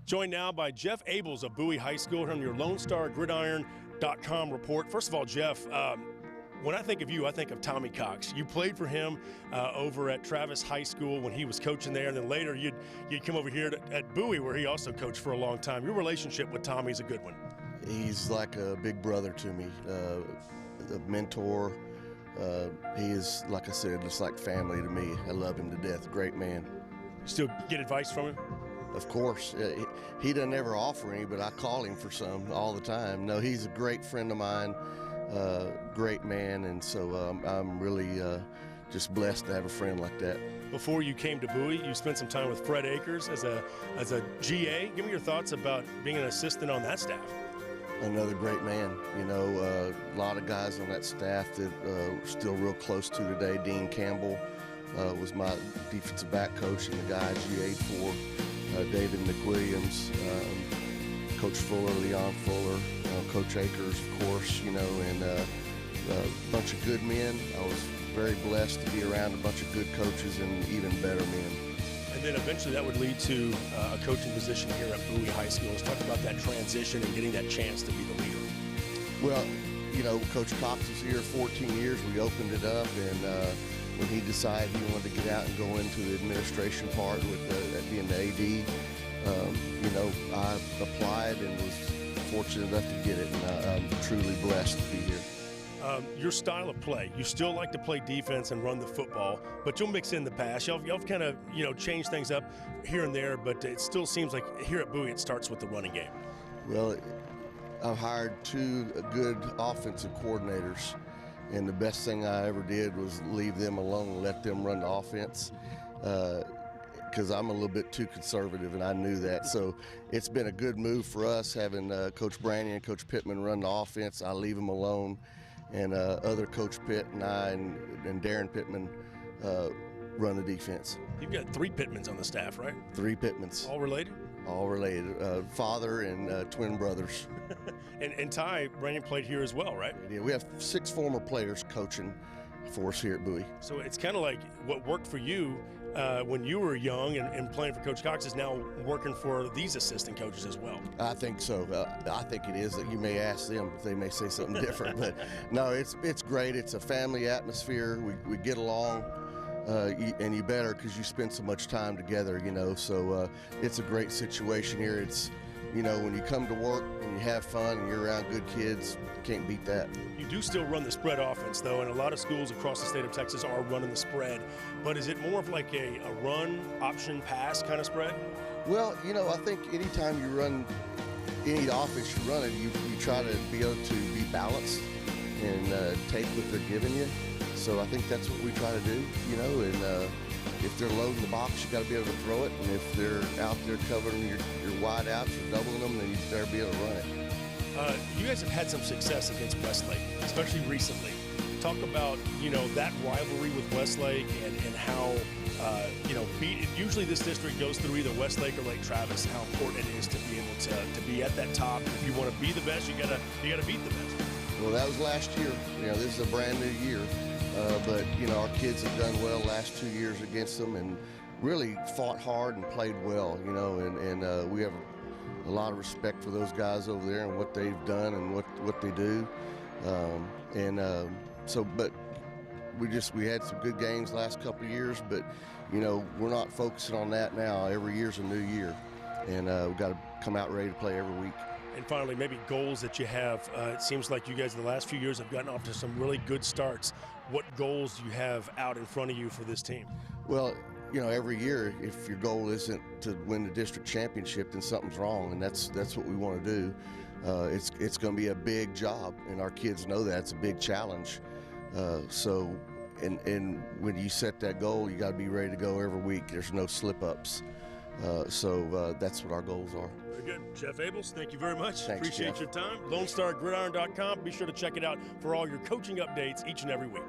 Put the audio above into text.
Joined now by Jeff Abels of Bowie High School on your LoneStarGridiron.com report. First of all, Jeff, when I think of you, I think of Tommy Cox. You played for him over at Travis High School when he was coaching there, and then later you'd come over here at Bowie where he also coached for a long time. Your relationship with Tommy is a good one. He's like a big brother to me, a mentor. He is, like I said, just like family to me. I love him to death. Great man. You still get advice from him? Of course. He doesn't ever offer any, but I call him for some all the time. No, he's a great friend of mine, great man, and so I'm really just blessed to have a friend like that. Before you came to Bowie, you spent some time with Fred Akers as a GA. Give me your thoughts about being an assistant on that staff. Another great man. You know, a lot of guys on that staff that we're still real close to today. Dean Campbell was my defensive back coach and the guy I GA'd for. David McWilliams, Coach Fuller, Leon Fuller, Coach Akers, of course, you know, and a bunch of good men. I was very blessed to be around a bunch of good coaches and even better men. And then eventually that would lead to a coaching position here at Bowie High School. Let's talk about that transition and getting that chance to be the leader. Well, you know, Coach Cox was here 14 years. We opened it up, and when he decided he wanted to get out and go into the administration part with being the AD, you know, I applied and was fortunate enough to get it, and I'm truly blessed to be here. Your style of play, you still like to play defense and run the football, but you'll mix in the pass. Y'all kind of, you know, change things up here and there, but it still seems like here at Bowie it starts with the running game. Well, I've hired two good offensive coordinators, and the best thing I ever did was leave them alone and let them run the offense, because I'm a little bit too conservative, and I knew that. So it's been a good move for us having Coach Brandy and Coach Pittman run the offense. I leave them alone, and other Coach Pitt and I and Darren Pittman run the defense. You've got three Pittmans on the staff, right? Three Pittmans. All related? All related. Father and twin brothers. And Ty, Brandon played here as well, right? Yeah, we have 6 former players coaching for us here at Bowie. So it's kind of like what worked for you when you were young and playing for Coach Cox is now working for these assistant coaches as well. I think so. I think it is. That you may ask them if they may say something different, but no, it's great. It's a family atmosphere. We get along. And you better, because you spend so much time together, you know, so it's a great situation here. It's, you know, when you come to work and you have fun and you're around good kids, you can't beat that. You do still run the spread offense, though, and a lot of schools across the state of Texas are running the spread, but is it more of like a run, option, pass kind of spread? Well, you know, I think anytime you run any offense you're running, you try to be able to be balanced and take what they're giving you. So I think that's what we try to do, you know, and if they're loading the box, you got to be able to throw it, and if they're out there covering your wide outs or doubling them, then you better be able to run it. You guys have had some success against Westlake, especially recently. Talk about, you know, that rivalry with Westlake and how, you know, usually this district goes through either Westlake or Lake Travis, how important it is to be able to be at that top. If you want to be the best, you gotta beat the best. Well, that was last year. You know, this is a brand new year. But, you know, our kids have done well last 2 years against them and really fought hard and played well, you know, and we have a lot of respect for those guys over there and what they've done and what they do. But we had some good games last couple of years, but, you know, we're not focusing on that now. Every year's a new year, and we've got to come out ready to play every week. And finally, maybe goals that you have. It seems like you guys in the last few years have gotten off to some really good starts. What goals do you have out in front of you for this team? Well, you know, every year, if your goal isn't to win the district championship, then something's wrong, and that's what we want to do. It's going to be a big job, and our kids know that. It's a big challenge. And when you set that goal, you got to be ready to go every week. There's no slip-ups. That's what our goals are. Very good. Jeff Abels, thank you very much. Thanks, Appreciate Jeff. your time. LoneStarGridiron.com. Be sure to check it out for all your coaching updates each and every week.